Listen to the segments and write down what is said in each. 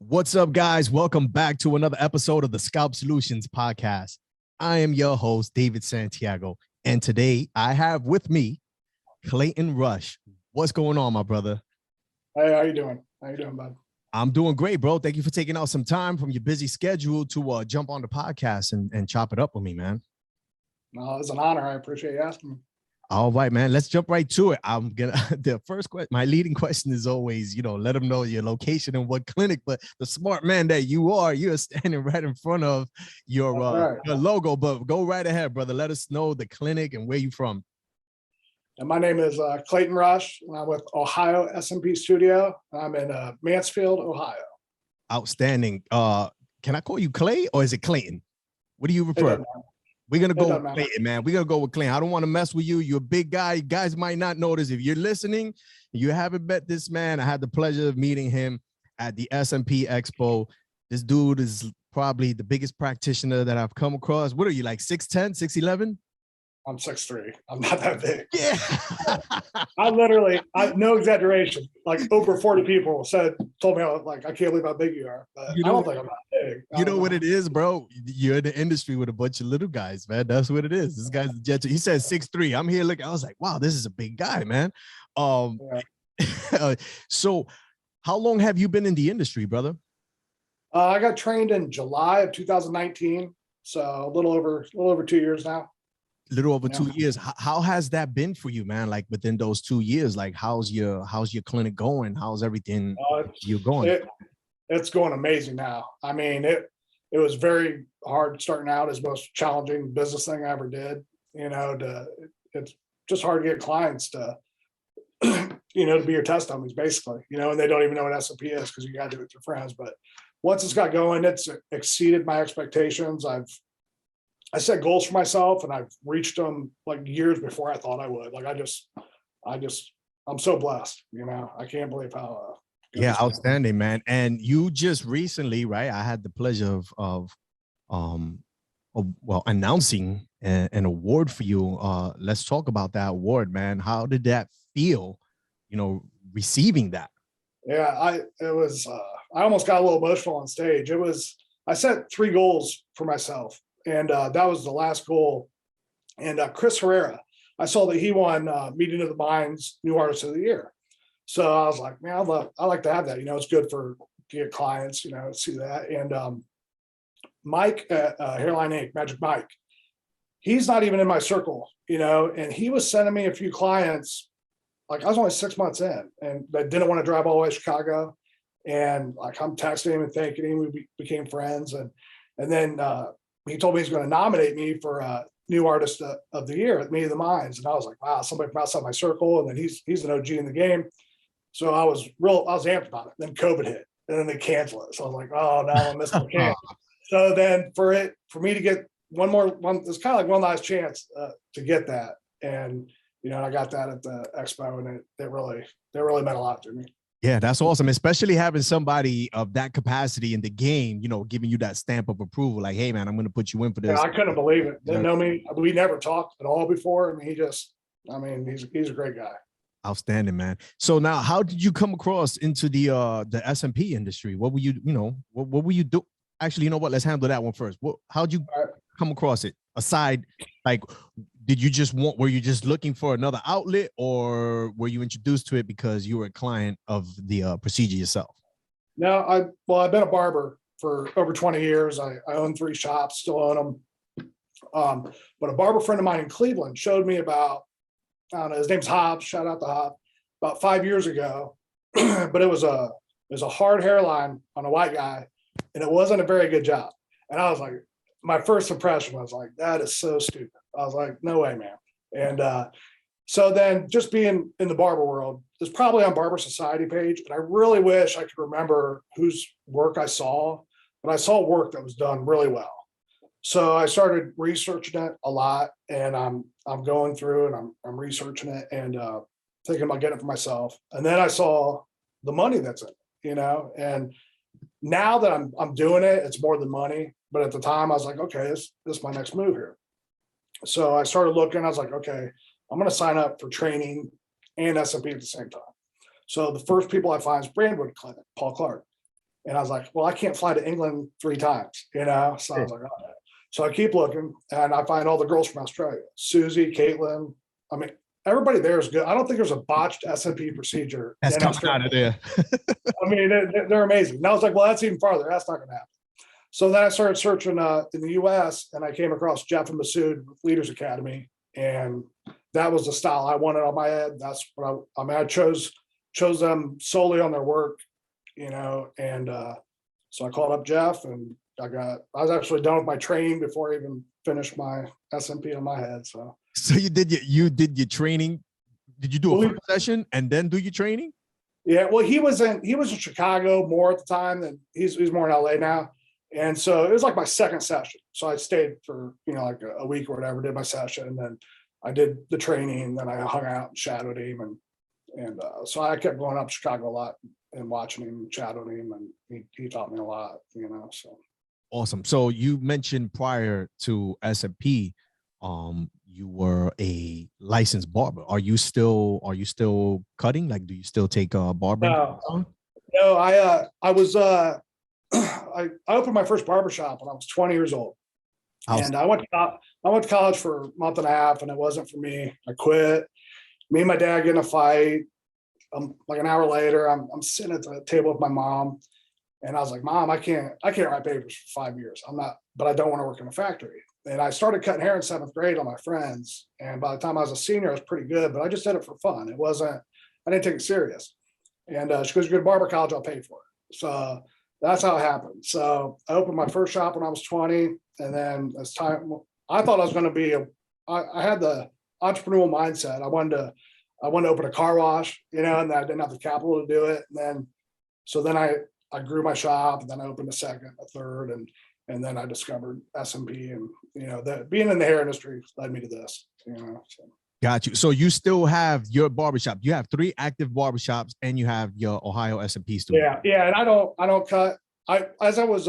What's up, guys? Welcome back to another episode of the Scalp Solutions podcast. I am your host, David Santiago, and today I have with me Clayton Rush. What's going on, my brother? Hey, how you doing? How you doing, bud? I'm doing great, bro. Thank you for taking out some time from your busy schedule to jump on the podcast and chop it up with me, man. No, it's an honor. I appreciate you asking me. All right, man. Let's jump right to it. The first question, my leading question is always, let them know your location and what clinic. But the smart man that you're standing right in front of your logo. But go right ahead, brother. Let us know the clinic and where you from. And my name is Clayton Rush, and I'm with Ohio SMP Studio. I'm in Mansfield, Ohio. Outstanding. Can I call you Clay or is it Clayton? What do you prefer? We're going to go with Clayton, man. We're going to go with Clayton. I don't want to mess with you. You're a big guy. You guys might not know this. If you're listening, you haven't met this man. I had the pleasure of meeting him at the SMP Expo. This dude is probably the biggest practitioner that I've come across. What are you, like 6'10", 6'11"? I'm 6'3". I'm not that big. Yeah. I no exaggeration, like over 40 people told me, I can't believe how big you are. But I don't think I'm that big. You know what it is, bro? You're in the industry with a bunch of little guys, man. That's what it is. This guy's gentle. He says 6'3". I'm here looking. I was like, wow, this is a big guy, man. So how long have you been in the industry, brother? I got trained in July of 2019. So a little over 2 years now. Little over 2 years. How has that been for you, man? Like within those 2 years, like how's your clinic going? How's everything you're going? It's going amazing now. I mean, it was very hard starting out. As most challenging business thing I ever did. It's just hard to get clients to, to be your test dummies, basically. And they don't even know what SMP is because you got to do it with your friends. But once it's got going, it's exceeded my expectations. I set goals for myself and I've reached them like years before I thought I would. Like I'm so blessed, I can't believe how. Outstanding, man. And you just recently, right? I had the pleasure of announcing an award for you. Let's talk about that award, man. How did that feel, receiving that? Yeah, I almost got a little emotional on stage. I set 3 goals for myself. And that was the last goal. And Chris Herrera, I saw that he won Meeting of the Minds New Artist of the Year. So I was like, man, I like to have that. It's good to get clients, see that. And Mike at Hairline Inc., Magic Mike, he's not even in my circle, and he was sending me a few clients. Like I was only 6 months in and I didn't want to drive all the way to Chicago. And like I'm texting him and thanking him. We became friends. And then he told me he's going to nominate me for New Artist of the Year at Meeting of the Minds. And I was like, wow, somebody from outside my circle. And then he's an OG in the game. So I was amped about it. Then COVID hit and then they canceled it. So I was like, oh, now I'm missing the chance. So then for me to get one, it's kind of like one last chance to get that. And, I got that at the expo and it really meant a lot to me. Yeah, that's awesome. Especially having somebody of that capacity in the game, giving you that stamp of approval. Like, hey, man, I'm going to put you in for this. Yeah, I couldn't believe it. Didn't know me. We never talked at all before. I mean, he's a great guy. Outstanding, man. So now, how did you come across into the SMP industry? What were you, what were you do? Actually, you know what? Let's handle that one first. How'd you come across it? Aside, like, were you just looking for another outlet, or were you introduced to it because you were a client of the procedure yourself? No, I've been a barber for over 20 years. I own 3 shops, still own them. But a barber friend of mine in Cleveland showed me about, I don't know, his name's Hobbs, shout out to Hobbs, about 5 years ago. But it was a hard hairline on a white guy, and it wasn't a very good job. And I was like, my first impression was like, that is so stupid. I was like, no way, man. And so then just being in the barber world, it's probably on Barber Society page, but I really wish I could remember whose work I saw, but I saw work that was done really well. So I started researching it a lot, and I'm going through and I'm researching it and thinking about getting it for myself. And then I saw the money that's in it, and now that I'm doing it, it's more than money. But at the time I was like, okay, this is my next move here. So I started looking, I was like, okay, I'm going to sign up for training and SMP at the same time. So the first people I find is Brandwood Clinic, Paul Clark. And I was like, well, I can't fly to England 3 times, you know? So I was like, all right. So I keep looking and I find all the girls from Australia, Susie, Caitlin. I mean, everybody there is good. I don't think there's a botched SMP procedure That's in coming Australia. out of there. I mean, they're amazing. And I was like, well, that's even farther. That's not going to happen. So then I started searching in the US and I came across Jeff and Masood with Leaders Academy. And that was the style I wanted on my head. That's what I chose them solely on their work, you know. And so I called up Jeff and I was actually done with my training before I even finished my SMP on my head. So you did your training. Did you do a first session and then do your training? Yeah, well, he was in Chicago more at the time, than he's more in LA now. And so it was like my second session. So I stayed for, you know, like a week or whatever, did my session, and then I did the training, and then I hung out and shadowed him, and so I kept going up to Chicago a lot and watching him, shadowing him, and he taught me a lot, you know. So awesome. So you mentioned prior to SMP, you were a licensed barber. Are you still cutting? Like, do you still take barbering? No, I was I opened my first barbershop when I was 20 years old. And I went to college for a month and a half, and it wasn't for me. I quit. Me and my dad get in a fight. Like an hour later, I'm sitting at the table with my mom, and I was like, "Mom, I can't write papers for 5 years. But I don't want to work in a factory." And I started cutting hair in 7th grade on my friends. And by the time I was a senior, I was pretty good, but I just did it for fun. I didn't take it serious. And she goes, "You go to barber college, I'll pay for it." So that's how it happened. So I opened my first shop when I was 20. And then as time, I thought I was going to be I had the entrepreneurial mindset. I wanted to open a car wash, you know, and I didn't have the capital to do it. And then I grew my shop, and then I opened a second, a third, and then I discovered SMP, and, you know, that being in the hair industry led me to this, you know. So. Got you. So you still have your barbershop. You have 3 active barbershops, and you have your Ohio SMP studio. Yeah. And I don't cut. As I was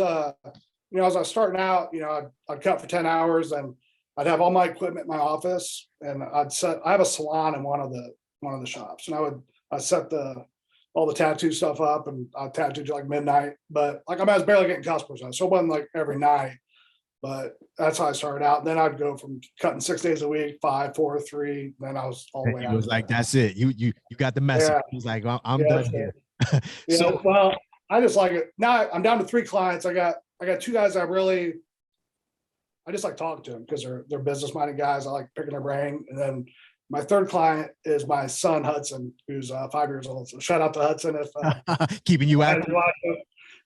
starting out, you know, I'd cut for 10 hours, and I'd have all my equipment in my office, and I have a salon in one of the shops, and I set all the tattoo stuff up, and I tattooed like midnight, but like I was barely getting customers on, so it wasn't like every night, but that's how I started out. And then I'd go from cutting 6 days a week, 5, 4, 3. Then I was all the way out. It was like, that's it. You got the message. It was like, I'm done here. So, well, I just like it. Now I'm down to 3 clients. I got 2 guys I just like talking to them because they're business-minded guys. I like picking their brain. And then my 3rd client is my son, Hudson, who's 5 years old. So shout out to Hudson if keeping you active.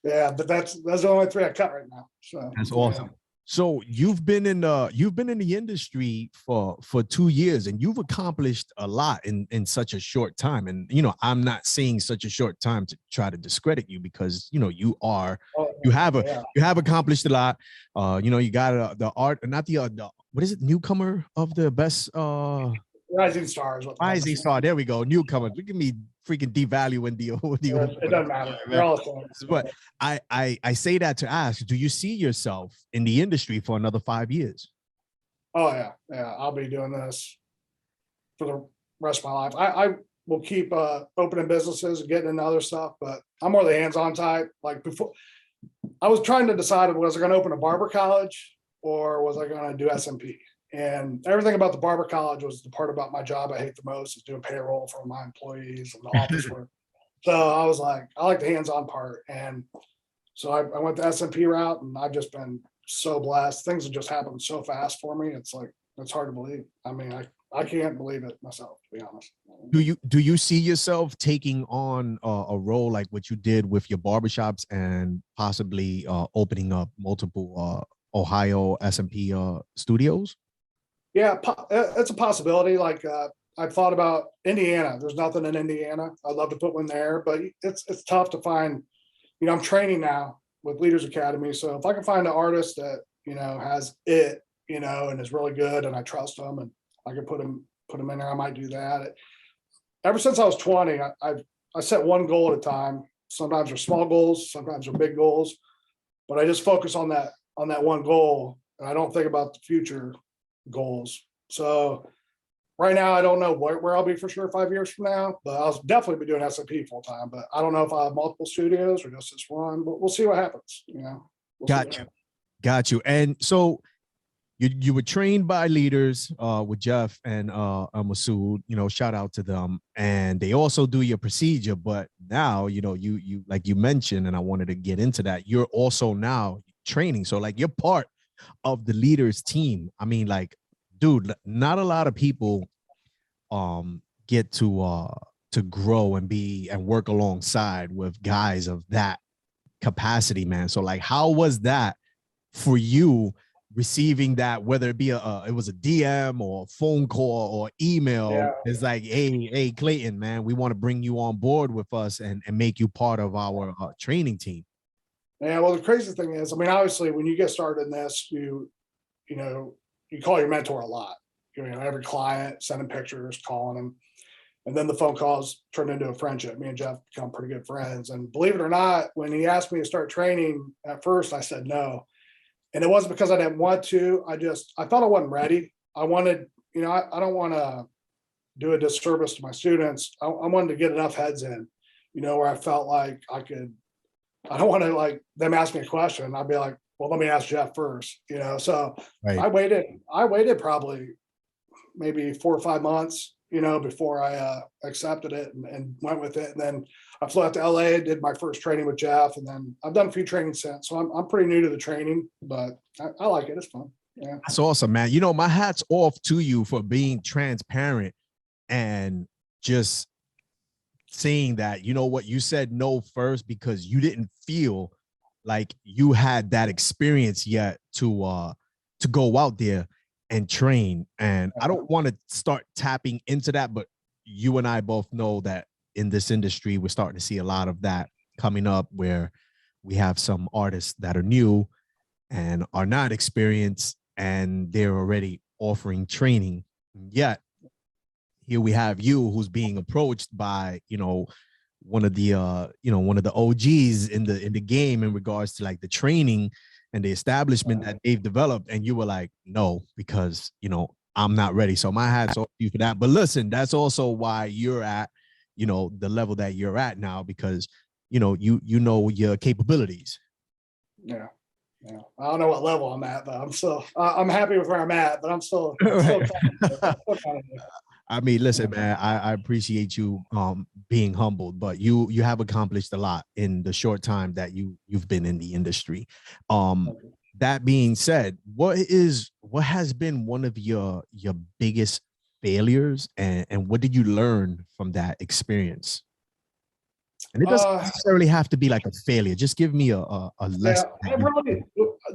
Yeah, but that's the only 3 I cut right now. So that's awesome. Yeah. So you've been in the industry for 2 years, and you've accomplished a lot in such a short time. And, you know, I'm not saying such a short time to try to discredit you, because, you know, you have accomplished a lot. You know, you got the art, not the what is it, newcomer of the best Rising Stars. Rising Star. There we go. Newcomers. Look at me freaking devaluing the it doesn't matter. But I say that to ask, do you see yourself in the industry for another 5 years? Oh yeah. I'll be doing this for the rest of my life. I will keep opening businesses and getting into other stuff, but I'm more the hands-on type. Like before, I was trying to decide, was I going to open a barber college or was I going to do SMP? And everything about the barber college was the part about my job I hate the most, is doing payroll for my employees and the office work. So I was like, I like the hands-on part. And so I went the SMP route, and I've just been so blessed. Things have just happened so fast for me. It's like, it's hard to believe. I mean, I can't believe it myself, to be honest. Do you see yourself taking on a role like what you did with your barbershops, and possibly opening up multiple Ohio SMP studios? Yeah, it's a possibility. Like I've thought about Indiana. There's nothing in Indiana. I'd love to put one there, but it's tough to find. You know, I'm training now with Leaders Academy, so if I can find an artist that, you know, has it, you know, and is really good, and I trust them, and I can put them in there, I might do that. Ever since I was 20, I set one goal at a time. Sometimes they're small goals, sometimes they're big goals, but I just focus on that one goal, and I don't think about the future goals. So right now, I don't know where I'll be for sure 5 years from now, but I'll definitely be doing SMP full time. But I don't know if I have multiple studios or just this one. But we'll see what happens. You know. Got you. And so you were trained by leaders with Jeff and Masood, you know, shout out to them. And they also do your procedure. But now, you know, you like you mentioned, and I wanted to get into that, you're also now training. So like you're part of the leaders team. I mean, like, dude, not a lot of people get to grow and work alongside with guys of that capacity, man. So like, how was that for you receiving that, whether it be it was a DM or a phone call or email? Yeah. It's like, hey Clayton, man, we want to bring you on board with us and make you part of our training team. Yeah, well, the crazy thing is, I mean, obviously when you get started in this, you know, you call your mentor a lot. You know, every client, sending pictures, calling them. And then the phone calls turned into a friendship. Me and Jeff become pretty good friends. And believe it or not, when he asked me to start training, at first I said no. And it wasn't because I didn't want to. I thought I wasn't ready. I wanted, you know, I don't want to do a disservice to my students. I wanted to get enough heads in, you know, where I felt like I don't want to like them ask me a question. I'd be like, well, let me ask Jeff first, you know? So right. I waited probably maybe 4 or 5 months, you know, before I accepted it and went with it. And then I flew out to LA, did my first training with Jeff, and then I've done a few trainings since. So I'm pretty new to the training, but I like it. It's fun. Yeah. That's awesome, man. You know, my hat's off to you for being transparent and just saying that, you know what, you said no first because you didn't feel like you had that experience yet to go out there and train. And I don't want to start tapping into that, but you and I both know that in this industry, we're starting to see a lot of that coming up, where we have some artists that are new and are not experienced, and they're already offering training. Yet here we have you, who's being approached by, you know, one of the OGs in the game in regards to like the training and the establishment that they've developed, and you were like, no, because, you know, I'm not ready. So my hat's off to you for that. But listen, that's also why you're at, you know, the level that you're at now, because, you know your capabilities. Yeah. I don't know what level I'm at, but I'm happy with where I'm at, but I'm still I mean, listen, man, I appreciate you being humbled, but you have accomplished a lot in the short time that you've been in the industry. That being said, what has been one of your biggest failures, and what did you learn from that experience? And it doesn't necessarily have to be like a failure. Just give me a lesson. Yeah,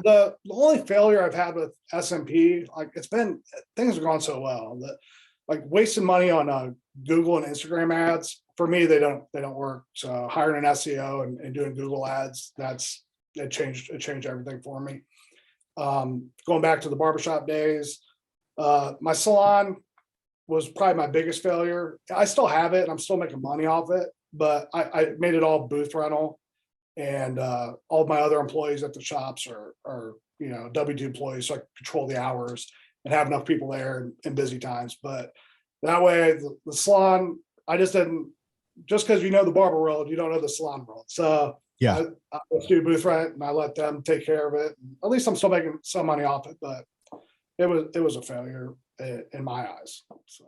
the only failure I've had with SMP, like things have gone so well that like wasting money on Google and Instagram ads, for me, they don't work. So hiring an SEO and doing Google ads, it changed everything for me. Going back to the barbershop days, my salon was probably my biggest failure. I still have it and I'm still making money off it, but I made it all booth rental, and all of my other employees at the shops are you know, W-2 employees, so I control the hours and have enough people there in busy times. But that way, the salon, I just didn't, just because you know the barber world, you don't know the salon world. So yeah, I just do booth rent and I let them take care of it. At least I'm still making some money off it, but it was a failure in my eyes. So.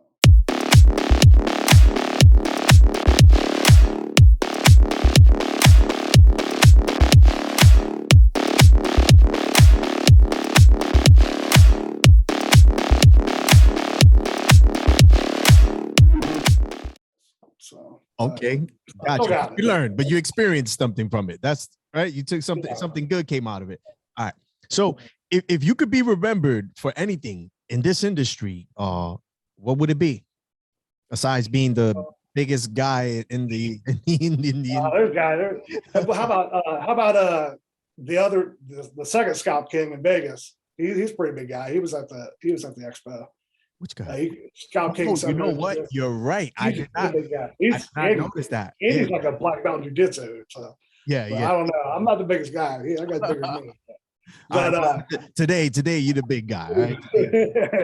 Okay, gotcha. You learned, but you experienced something from it. That's right. You took something good came out of it. All right. So if you could be remembered for anything in this industry, what would it be? Besides being the biggest guy in the there's guys. How about the second Scalp King in Vegas? He's a pretty big guy. He was at the expo. Which guy? Scalp King. You know what? You're right. I did not notice that. He's like a black belt in jiu-jitsu. So yeah. I don't know. I'm not the biggest guy. I got bigger than me. But today you're the big guy, right?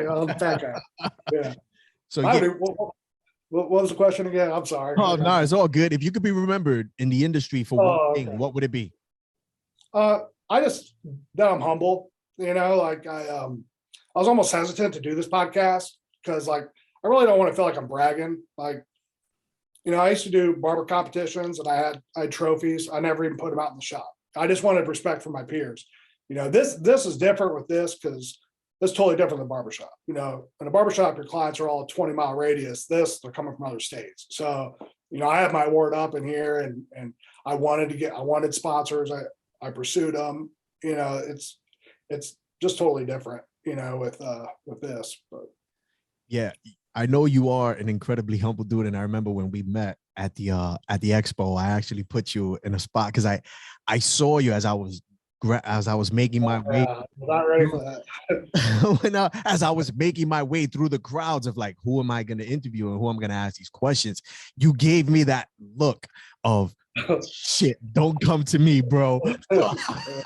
I'm the fat guy. Yeah. So yeah. What was the question again? I'm sorry. Oh no, it's all good. If you could be remembered in the industry for one thing, what would it be? I just that I'm humble. Like I was almost hesitant to do this podcast because like I really don't want to feel like I'm bragging. Like, I used to do barber competitions and I had trophies. I never even put them out in the shop. I just wanted respect from my peers. This is different with this because it's totally different than barbershop. In a barbershop, your clients are all a 20-mile radius. They're coming from other states. So, I have my award up in here and I wanted sponsors. I pursued them. It's just totally different, with this. But yeah, I know you are an incredibly humble dude. And I remember when we met at the expo, I actually put you in a spot because I saw you as I was making my way. Not ready for that. As I was making my way through the crowds of like, who am I going to interview and who I'm going to ask these questions? You gave me that look of shit, don't come to me, bro.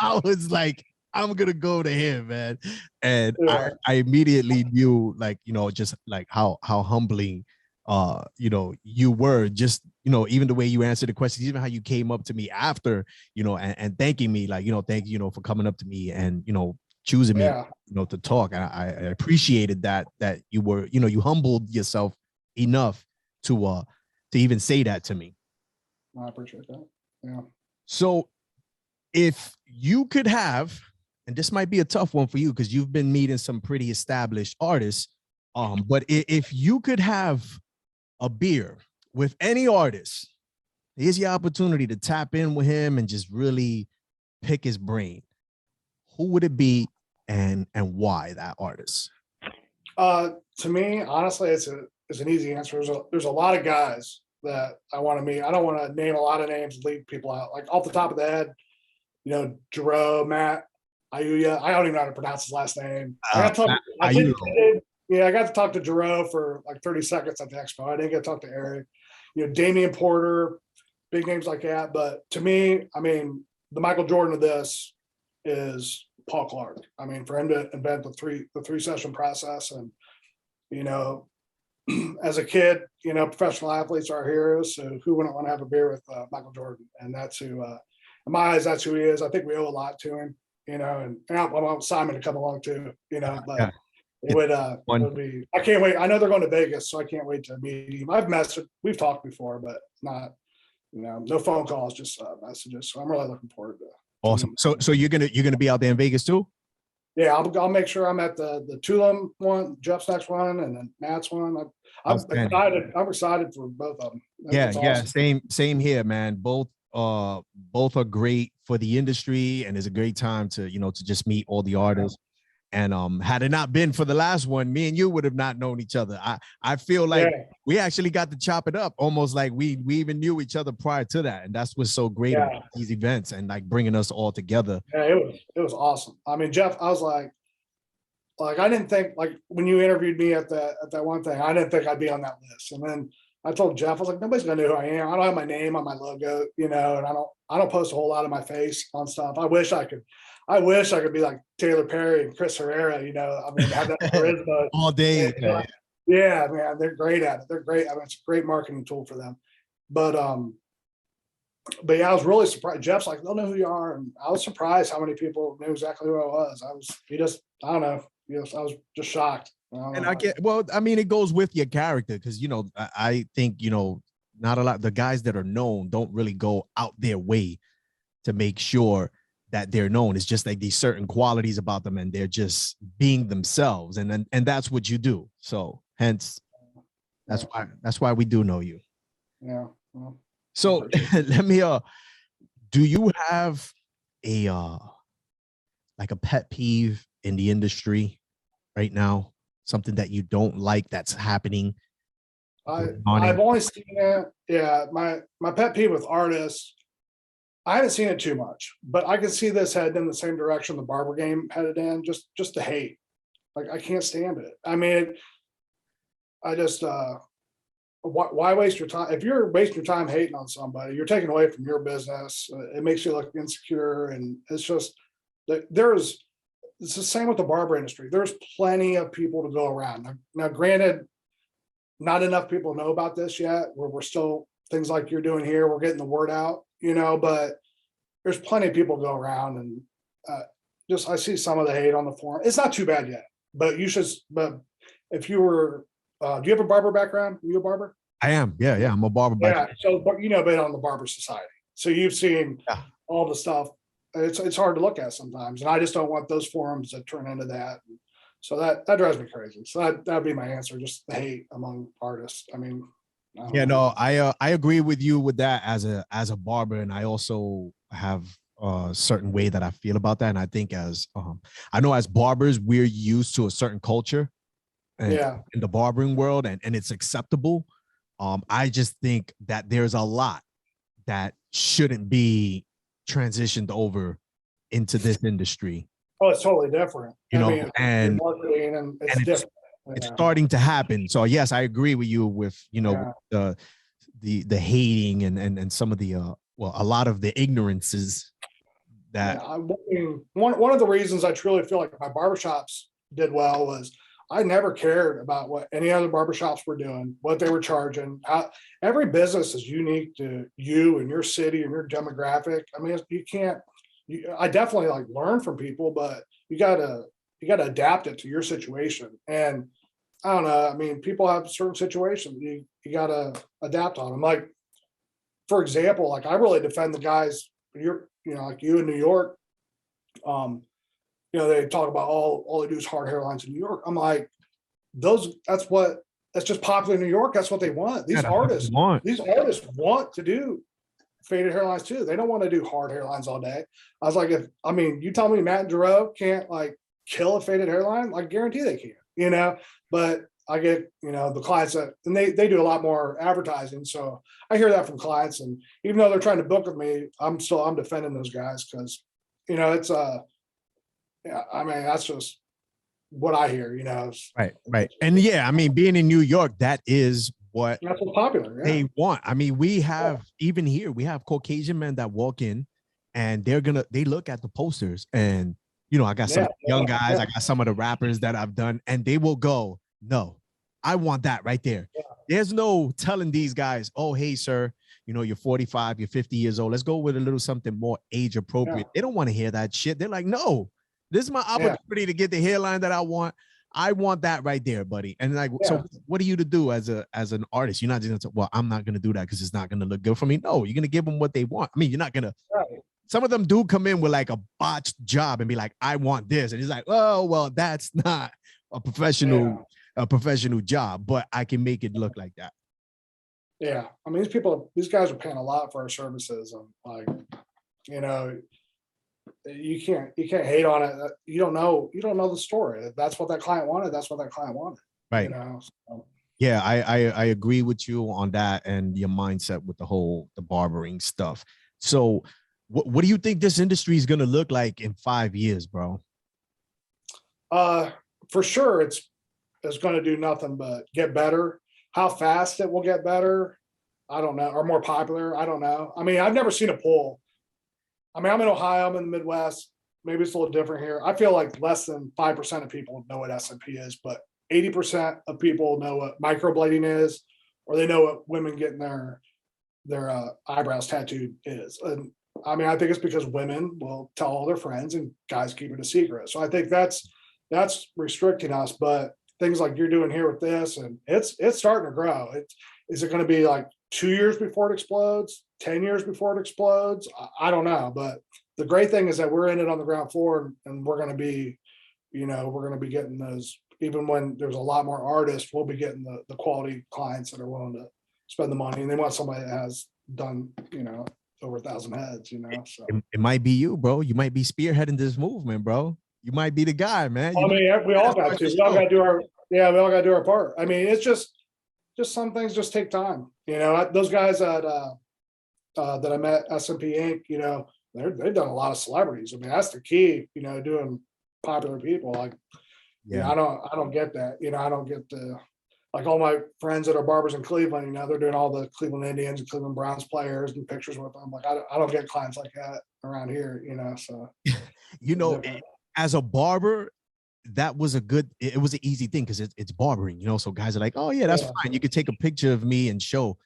I was like, I'm going to go to him, man. And I immediately knew like, just like how humbling, you were just, even the way you answered the questions, even how you came up to me after, and thanking me, like, thank you, for coming up to me and, choosing me, to talk. I appreciated that you were, you humbled yourself enough to even say that to me. I appreciate that. Yeah. So if you could have, and this might be a tough one for you because you've been meeting some pretty established artists, but if you could have a beer with any artist, here's your opportunity to tap in with him and just really pick his brain. Who would it be and why that artist? To me, honestly, it's an easy answer. There's a lot of guys that I want to meet. I don't want to name a lot of names and leave people out. Like off the top of the head, Jerome, Matt, Ayuya. I don't even know how to pronounce his last name. I got to talk to Jerome for like 30 seconds at the expo. I didn't get to talk to Eric. Damian Porter, big names like that. But to me, the Michael Jordan of this is Paul Clark. For him to invent the three session process, and as a kid, professional athletes are our heroes. So who wouldn't want to have a beer with Michael Jordan? And that's who, in my eyes, that's who he is. I think we owe a lot to him. And I want Simon to come along too. But it would be. I can't wait. I know they're going to Vegas, so I can't wait to meet him. We've talked before, but not, no phone calls, just messages. So I'm really looking forward to it. Awesome. So you're gonna be out there in Vegas too? Yeah, I'll make sure I'm at the Tulum one, Jeff's next one, and then Matt's one. I'm excited. I'm excited for both of them. That's awesome. Same here, man. Both are great for the industry, and it's a great time to to just meet all the artists. And had it not been for the last one, me and you would have not known each other. I feel like we actually got to chop it up, almost like we even knew each other prior to that, and that's what's so great about these events and like bringing us all together. Yeah, it was awesome. Jeff, I was like I didn't think, like when you interviewed me at that one thing, I didn't think I'd be on that list. And then I told Jeff, I was like, nobody's gonna know who I am. I don't have my name on my logo, and I don't post a whole lot of my face on stuff. I wish I could be like Taylor Perry and Chris Herrera, have that charisma all day. Yeah, man, they're great at it. They're great. It's a great marketing tool for them. But yeah, I was really surprised. Jeff's like, they'll know who you are. And I was surprised how many people knew exactly who I was. I don't know. I was just shocked. It goes with your character because, I think, not a lot. The guys that are known don't really go out their way to make sure that they're known. It's just like these certain qualities about them and they're just being themselves. And that's what you do. So hence, that's why we do know you. Yeah. Well, so let me, do you have a pet peeve in the industry right now? Something that you don't like that's happening? I've only seen it. Yeah. My pet peeve with artists, I haven't seen it too much, but I can see this heading in the same direction the barber game headed in, just the hate. Like, I can't stand it. I just, why waste your time? If you're wasting your time hating on somebody, you're taking away from your business. It makes you look insecure. And it's just, it's the same with the barber industry. There's plenty of people to go around. Now granted, not enough people know about this yet. We're still things like you're doing here. We're getting the word out, but there's plenty of people go around and I see some of the hate on the forum. It's not too bad yet, but but if you were, do you have a barber background? Are you a barber? I am. Yeah. I'm a barber. Yeah. So, but been on the Barber Society. So you've seen all the stuff. It's hard to look at sometimes. And I just don't want those forums to turn into that. So that drives me crazy. So that'd be my answer. Just the hate among artists. I mean, I agree with you with that as a barber. And I also have a certain way that I feel about that. And I think as barbers, we're used to a certain culture in the barbering world, and it's acceptable. I just think that there's a lot that shouldn't be transitioned over into this industry. Oh, it's totally different. And marketing and it's different. It's starting to happen. So yes, I agree with you with, the hating and some of the, a lot of the ignorances that. One of the reasons I truly feel like my barbershops did well was I never cared about what any other barbershops were doing, what they were charging. Every business is unique to you and your city and your demographic. I mean, I definitely learn from people, but you gotta adapt it to your situation. And I don't know. I mean, people have certain situations you gotta adapt on them. Like, for example, I really defend the guys. Like you in New York. They talk about all they do is hard hairlines in New York. I'm like, that's just popular in New York. That's what they want. These artists want to do faded hairlines too. They don't want to do hard hairlines all day. I was like, you tell me Matt and Jarreau can't kill a faded hairline, I guarantee they can, but I get, the clients and they do a lot more advertising. So I hear that from clients, and even though they're trying to book with me, I'm defending those guys because, it's that's just what I hear, Right. And being in New York, that's what's popular. Yeah. They want. We have, even here, we have Caucasian men that walk in and they look at the posters and, I got some young guys, I got some of the rappers that I've done, and they will go, no, I want that right there. Yeah. There's no telling these guys, oh, hey, sir, you're 45, you're 50 years old. Let's go with a little something more age appropriate. Yeah. They don't want to hear that shit. They're like, no, this is my opportunity to get the hairline that I want. I want that right there, buddy. And so what are you to do as an artist? You're not just going to say, well, I'm not going to do that because it's not going to look good for me. No, you're going to give them what they want. You're not going to. Right. Some of them do come in with a botched job and be like, I want this. And he's like, oh, well, that's not a professional job, but I can make it look like that. Yeah. These guys are paying a lot for our services. And you can't hate on it. You don't know the story. That's what that client wanted. That's what that client wanted. Right. So. Yeah, I agree with you on that and your mindset with the barbering stuff. So what do you think this industry is going to look like in 5 years, bro? For sure, it's going to do nothing but get better. How fast it will get better, I don't know, or more popular, I don't know. I've never seen a poll. I'm in Ohio, I'm in the Midwest. Maybe it's a little different here. I feel like less than 5% of people know what SMP is, but 80% of people know what microblading is, or they know what women getting their eyebrows tattooed is. And I think it's because women will tell all their friends and guys keep it a secret. So I think that's restricting us. But things like you're doing here with this, and it's starting to grow. Is it going to be 2 years before it explodes, 10 years before it explodes? I don't know. But the great thing is that we're in it on the ground floor, and we're going to be, getting those, even when there's a lot more artists, we'll be getting the quality clients that are willing to spend the money, and they want somebody that has done, over 1,000 heads, so. It might be you, bro. You might be spearheading this movement, bro. You might be the guy, man. We all got to. We all got to do our part. It's just some things just take time. Those guys that I met, SMP Inc., they've done a lot of celebrities. That's the key, doing popular people. I don't get that. I don't get the, all my friends that are barbers in Cleveland, they're doing all the Cleveland Indians and Cleveland Browns players and pictures with them. I don't get clients like that around here, so. As a barber, that was it was an easy thing because it's barbering, you know. So guys are like, oh yeah, that's fine. You could take a picture of me and show.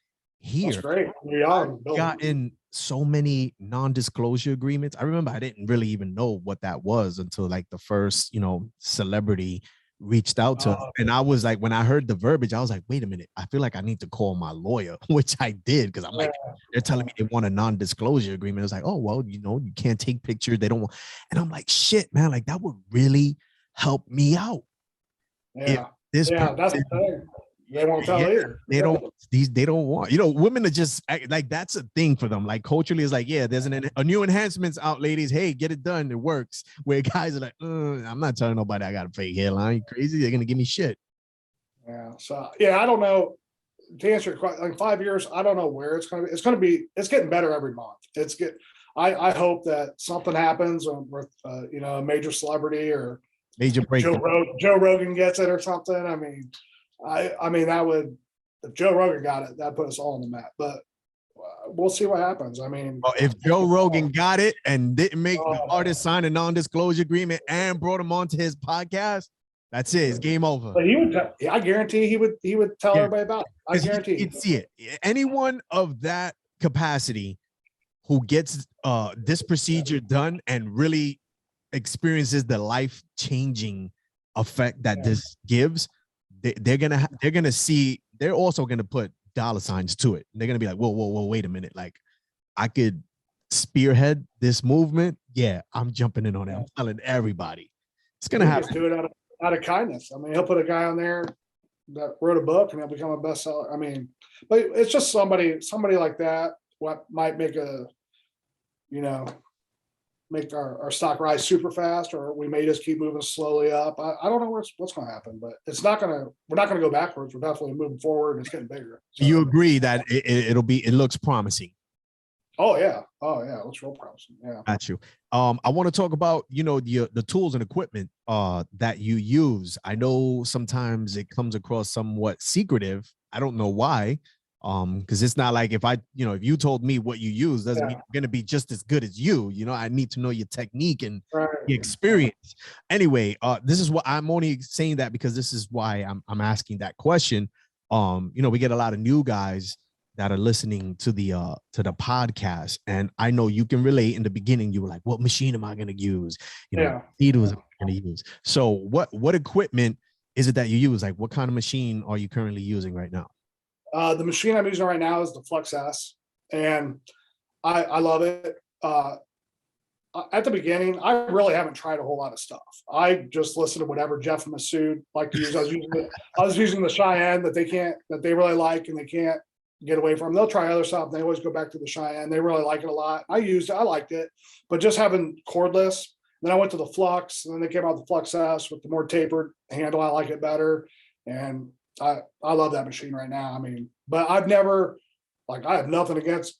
Here, that's great. I've gotten so many non-disclosure agreements. I remember I didn't really even know what that was until like the first, you know, celebrity reached out to us. And I was like, when I heard the verbiage, I was like, wait a minute, I feel like I need to call my lawyer, which I did, because I'm like, they're telling me they want a non-disclosure agreement. It's like, oh, well, you know, you can't take pictures. They don't want, and I'm like, shit, man, like that would really help me out. Yeah. That's the thing. They won't tell either. They don't want, you know, women are just like, that's a thing for them. Like culturally, it's like, yeah, there's a new enhancements out, ladies. Hey, get it done. It works. Where guys are like, I'm not telling nobody I got a fake hairline. You crazy? They're gonna give me shit. Yeah. So yeah, I don't know. To answer your question, like 5 years, I don't know where it's gonna be. It's getting better every month. I hope that something happens with you know, a major celebrity or major break. Joe Rogan gets it or something. I mean, that would, if Joe Rogan got it, that put us all on the map. But we'll see what happens. I mean, if Joe Rogan got it and didn't make the artist sign a non-disclosure agreement and brought him onto his podcast, that's it. It's game over. But he would. I guarantee he would tell everybody about it. I guarantee you'd see it. Anyone of that capacity who gets this procedure done and really experiences the life-changing effect that this gives, they're gonna see. They're also gonna put dollar signs to it. They're gonna be like, whoa, wait a minute. Like, I could spearhead this movement. Yeah, I'm jumping in on it. I'm telling everybody. It's gonna happen. Just do it out of kindness. I mean, he'll put a guy on there that wrote a book and he'll become a bestseller. I mean, but it's just somebody like that. What might make make our stock rise super fast, or we may just keep moving slowly up. I don't know what's going to happen, but we're not going to go backwards. We're definitely moving forward, and it's getting bigger. So, you agree that it looks promising? Oh yeah. It looks real promising. Yeah. Got you. I want to talk about, you know, the tools and equipment that you use. I know sometimes it comes across somewhat secretive. I don't know why. Because it's not like if you told me what you use doesn't mean I'm gonna be just as good as you. You know, I need to know your technique and the experience. Anyway, this is what I'm only saying that because this is why I'm asking that question. You know, we get a lot of new guys that are listening to the podcast, and I know you can relate. In the beginning, you were like, "What machine am I gonna use? You know, needles am I gonna use?" So, what equipment is it that you use? Like, what kind of machine are you currently using right now? The machine I'm using right now is the Flux S, and I love it. At the beginning, I really haven't tried a whole lot of stuff. I just listened to whatever Jeff and Masood like to use. I was using the Cheyenne that they really like and they can't get away from. They'll try other stuff. And they always go back to the Cheyenne. They really like it a lot. I liked it, but just having cordless. Then I went to the Flux, and then they came out with the Flux S with the more tapered handle. I like it better, and I love that machine right now. I mean, but I've never, like, I have nothing against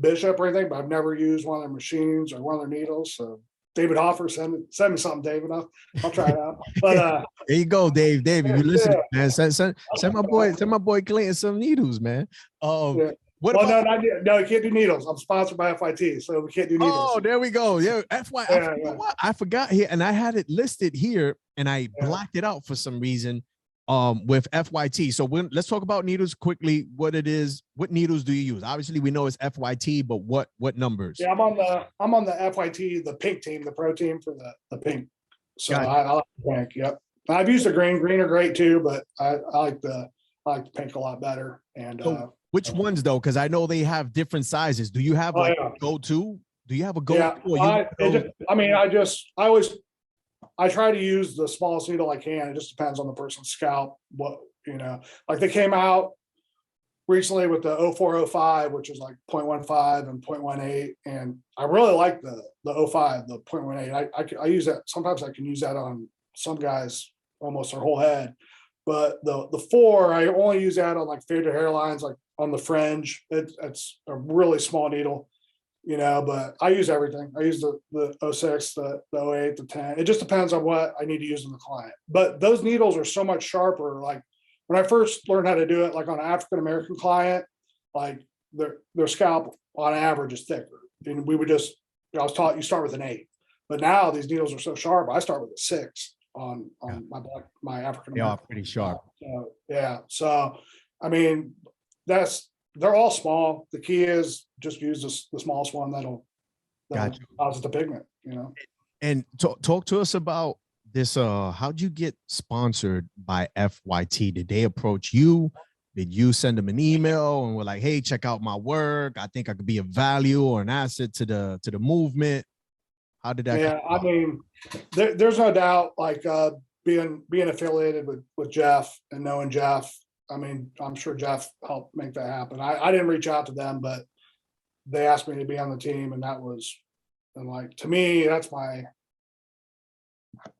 Bishop or anything, but I've never used one of their machines or one of their needles. So David Hoffer, send me something, David. I'll try it out. But there you go, Dave. If you listen, man, send my boy Clayton some needles, man. What about, no, you can't do needles. I'm sponsored by FIT, so we can't do needles. Oh, there we go. Yeah, FY. What? I forgot here, and I had it listed here, and I blacked it out for some reason. With FYT. So let's talk about needles quickly. What it is? What needles do you use? Obviously, we know it's FYT, but what numbers? Yeah, I'm on the FYT, the pink team, the pro team for the pink. So I like the pink. Yep. I've used the green. Green are great too, but I like the pink a lot better. And so which ones though? Because I know they have different sizes. Do you have a go-to? Do you have a go-to? Yeah. I try to use the smallest needle I can. It just depends on the person's scalp. Like they came out recently with the 0405, which is like 0.15 and 0.18. And I really like the 05, the 0.18. I use that. Sometimes I can use that on some guys, almost their whole head. But the 4, I only use that on like faded hairlines, like on the fringe. It's a really small needle. But I use everything. I use the 06, the 08, the 10. It just depends on what I need to use on the client. But those needles are so much sharper. Like when I first learned how to do it, like on an African-American client, like their scalp on average is thicker. And we would I was taught you start with an 8. But now these needles are so sharp, I start with a 6. yeah. my African They are American. pretty sharp. So, yeah. So, I mean, they're all small. The key is just use the smallest one that'll deposit the pigment, you know. And talk to us about this. How'd you get sponsored by FYT? Did they approach you? Did you send them an email and were like, hey, check out my work? I think I could be of value or an asset to the movement. How did that? Yeah, I mean, there's no doubt, like being affiliated with Jeff and knowing Jeff. I mean, I'm sure Jeff helped make that happen. I didn't reach out to them, but they asked me to be on the team, and and like, to me, that's I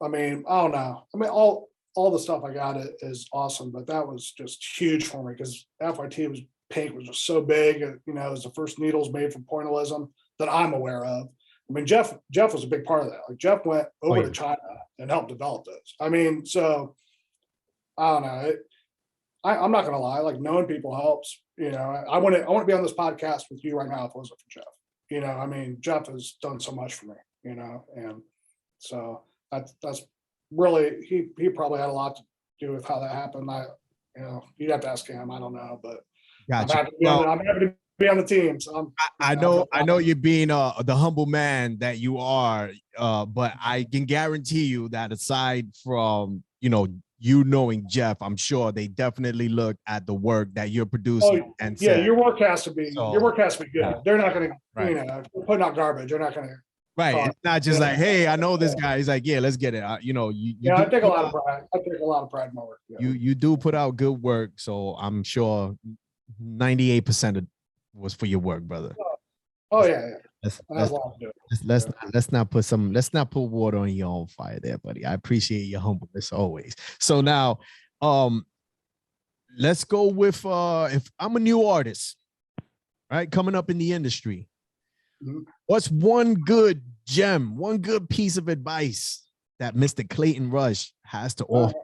mean, I don't know. I mean, all the stuff I got is awesome, but that was just huge for me because FYT pink was just so big. You know, it was the first needles made from pointillism that I'm aware of. I mean, Jeff was a big part of that. Like, Jeff went over to China and helped develop those. I mean, so I don't know. I'm not gonna lie. Like, knowing people helps. You know, I want to be on this podcast with you right now if it wasn't for Jeff. You know, I mean, Jeff has done so much for me. You know, and so that's really he probably had a lot to do with how that happened. You know, you'd have to ask him. I don't know, but gotcha. I'm happy to be on the team. So I know you're being the humble man that you are, but I can guarantee you that aside from you knowing Jeff, I'm sure they definitely look at the work that you're producing and yeah, said, your work has to be good. Yeah. They're not going to, Right. if you're putting out garbage, they're not going to. Right. It's not just like, hey, I know this guy. He's like, yeah, let's get it. I take a lot of pride. I take a lot of pride in my work. Yeah. You do put out good work, so I'm sure 98% was for your work, brother. Oh yeah. Let's not put water on your own fire there, buddy. I appreciate your humbleness always. So now, let's go with if I'm a new artist, right, coming up in the industry. Mm-hmm. What's one good gem, one good piece of advice that Mr. Clayton Rush has to offer?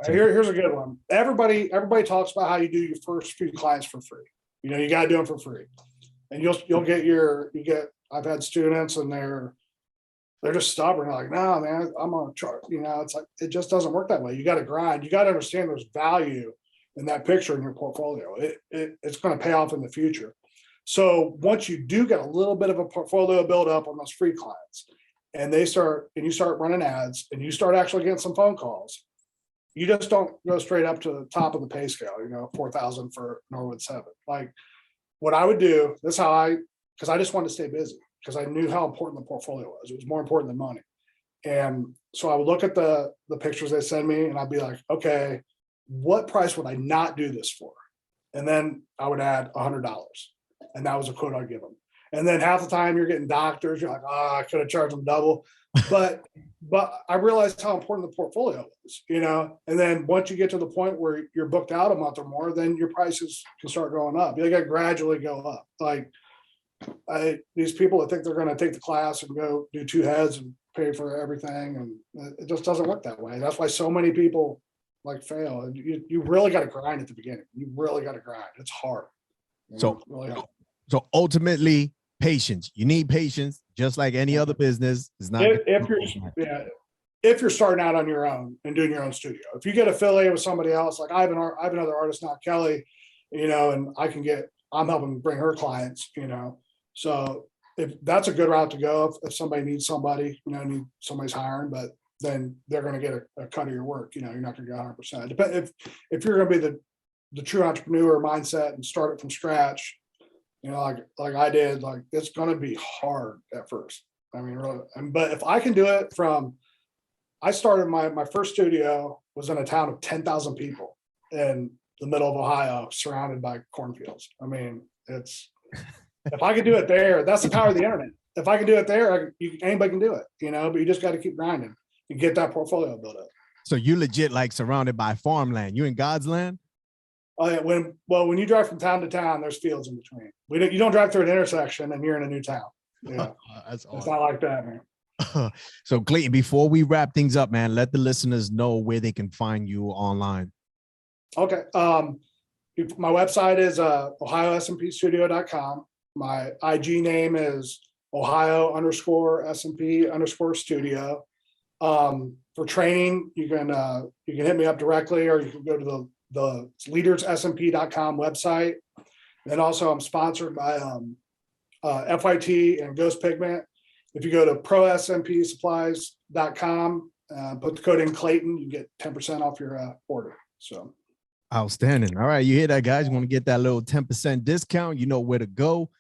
Here's a good one. Everybody talks about how you do your first few clients for free. You know, you got to do them for free, and you'll get. I've had students and they're just stubborn. They're like, no, man, I'm on a chart. You know, it's like, it just doesn't work that way. You got to grind. You got to understand there's value in that picture in your portfolio. It's going to pay off in the future. So once you do get a little bit of a portfolio build up on those free clients, and you start running ads and you start actually getting some phone calls, you just don't go straight up to the top of the pay scale, 4,000 for Norwood 7. Like, what I would do, because I just wanted to stay busy because I knew how important the portfolio was. It was more important than money. And so I would look at the pictures they send me and I'd be like, okay, what price would I not do this for? And then I would add $100. And that was a quote I'd give them. And then half the time you're getting doctors, you're like, I could have charged them double. But I realized how important the portfolio is, and then once you get to the point where you're booked out a month or more, then your prices can start going up. You got to gradually go up. Like, these people that think they're going to take the class and go do 2 heads and pay for everything, and it just doesn't work that way. That's why so many people fail. You really got to grind at the beginning. You really got to grind. It's hard. So ultimately, patience. You need patience, just like any other business. It's not if you're starting out on your own and doing your own studio. If you get affiliated with somebody else, like I have another artist now, Kelly, and I'm helping bring her clients, So if that's a good route to go, if somebody needs somebody, somebody's hiring, but then they're going to get a cut of your work. You're not going to get 100%. If you're going to be the true entrepreneur mindset and start it from scratch, like I did, like, it's going to be hard at first. I mean, really, but if I can do it I started my first studio was in a town of 10,000 people in the middle of Ohio, surrounded by cornfields. I mean, if I could do it there, that's the power of the internet. If I can do it there, anybody can do it, but you just got to keep grinding and get that portfolio built up. So you legit surrounded by farmland. You in God's land? Oh yeah. When you drive from town to town, there's fields in between. You don't drive through an intersection and you're in a new town. Yeah, that's awesome. It's not like that, man. So Clayton, before we wrap things up, man, let the listeners know where they can find you online. Okay. My website is OhioSMPstudio.com. My IG name is Ohio_SMP_studio. For training, you can hit me up directly, or you can go to the leadersSMP.com website. And also I'm sponsored by FIT and Ghost Pigment. If you go to prosmpsupplies.com, put the code in Clayton, you get 10% off your order. So outstanding. All right, you hear that, guys? You want to get that little 10% discount, you know where to go.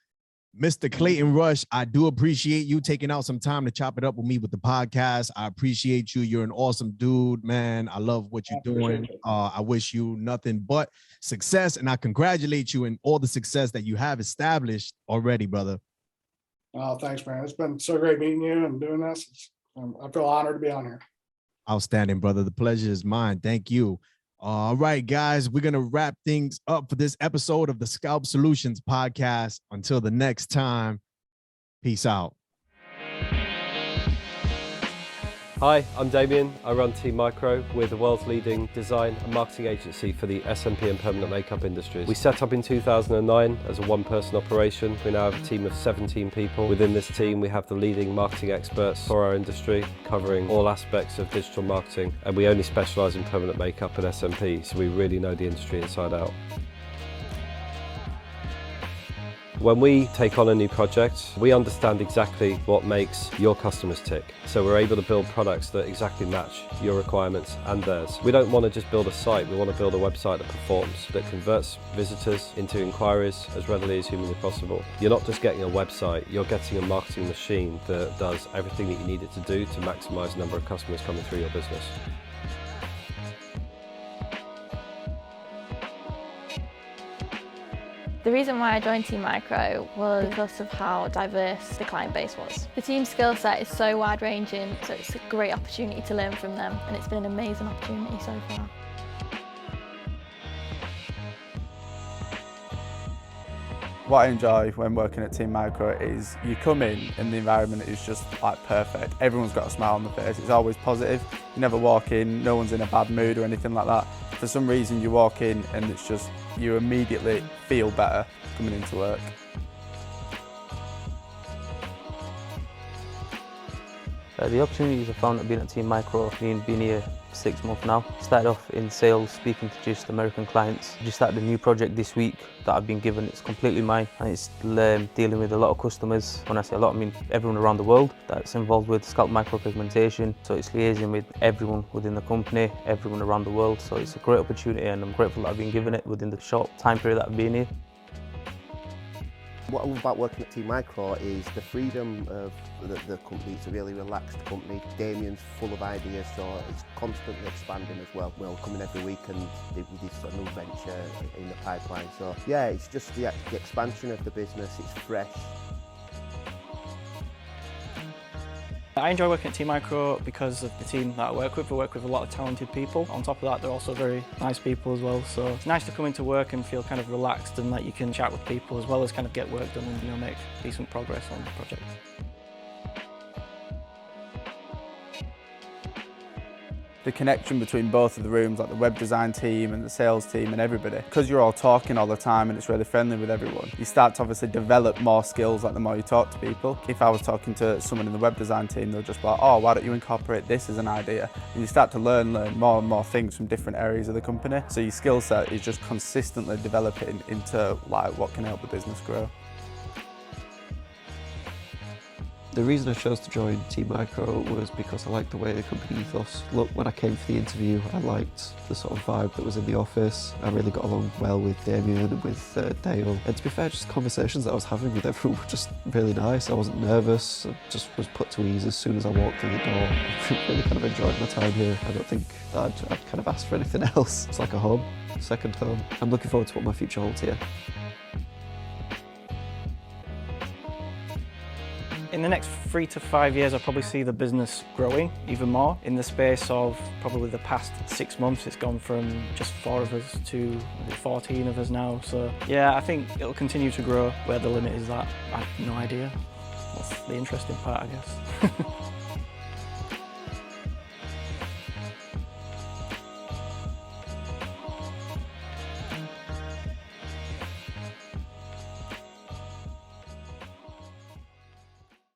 Mr. Clayton Rush, I do appreciate you taking out some time to chop it up with me with the podcast. I appreciate you. You're an awesome dude, man. I love what you're doing. I wish you nothing but success, and I congratulate you in all the success that you have established already, brother. Oh, thanks, man. It's been so great meeting you and doing this. I feel honored to be on here. Outstanding, brother. The pleasure is mine. Thank you. All right, guys, we're going to wrap things up for this episode of the Scalp Solutions podcast. Until the next time, peace out. Hi, I'm Damien. I run Team Micro. We're the world's leading design and marketing agency for the SMP and permanent makeup industries. We set up in 2009 as a one-person operation. We now have a team of 17 people. Within this team, we have the leading marketing experts for our industry, covering all aspects of digital marketing. And we only specialize in permanent makeup and SMP, so we really know the industry inside out. When we take on a new project, we understand exactly what makes your customers tick. So we're able to build products that exactly match your requirements and theirs. We don't want to just build a site, we want to build a website that performs, that converts visitors into inquiries as readily as humanly possible. You're not just getting a website, you're getting a marketing machine that does everything that you need it to do to maximize the number of customers coming through your business. The reason why I joined Team Micro was because of how diverse the client base was. The team's skill set is so wide-ranging, so it's a great opportunity to learn from them, and it's been an amazing opportunity so far. What I enjoy when working at Team Micro is you come in and the environment is just like perfect. Everyone's got a smile on their face, it's always positive. You never walk in, no one's in a bad mood or anything like that. For some reason you walk in and it's just, you immediately feel better coming into work. The opportunities I found at being at Team Micro, being here 6 months now. Started off in sales, speaking to just American clients. Just started a new project this week that I've been given. It's completely mine, and it's dealing with a lot of customers. When I say a lot, I mean everyone around the world that's involved with scalp micropigmentation. So it's liaising with everyone within the company, everyone around the world. So it's a great opportunity, and I'm grateful that I've been given it within the short time period that I've been here. What I love about working at Team Micro is the freedom of the company. It's a really relaxed company. Damien's full of ideas, so it's constantly expanding as well. We'll come in every week and with this new venture in the pipeline. So yeah, it's just the expansion of the business. It's fresh. I enjoy working at Team Micro because of the team that I work with. I work with a lot of talented people. On top of that, they're also very nice people as well. So it's nice to come into work and feel kind of relaxed and that you can chat with people as well as kind of get work done and make decent progress on the project. The connection between both of the rooms, like the web design team and the sales team and everybody, because you're all talking all the time and it's really friendly with everyone, you start to obviously develop more skills like the more you talk to people. If I was talking to someone in the web design team, they'll just be like, oh, why don't you incorporate this as an idea? And you start to learn more and more things from different areas of the company. So your skill set is just consistently developing into like what can help the business grow. The reason I chose to join Team Micro was because I liked the way the company ethos looked. When I came for the interview, I liked the sort of vibe that was in the office. I really got along well with Damien and with Dale. And to be fair, just conversations that I was having with everyone were just really nice. I wasn't nervous, I just was put to ease as soon as I walked through the door. I really kind of enjoyed my time here. I don't think I'd kind of asked for anything else. It's like a home, second home. I'm looking forward to what my future holds here. In the next 3 to 5 years, I'll probably see the business growing even more. In the space of probably the past 6 months, it's gone from just 4 of us to 14 of us now. So yeah, I think it'll continue to grow. Where the limit is that, I have no idea. That's the interesting part, I guess.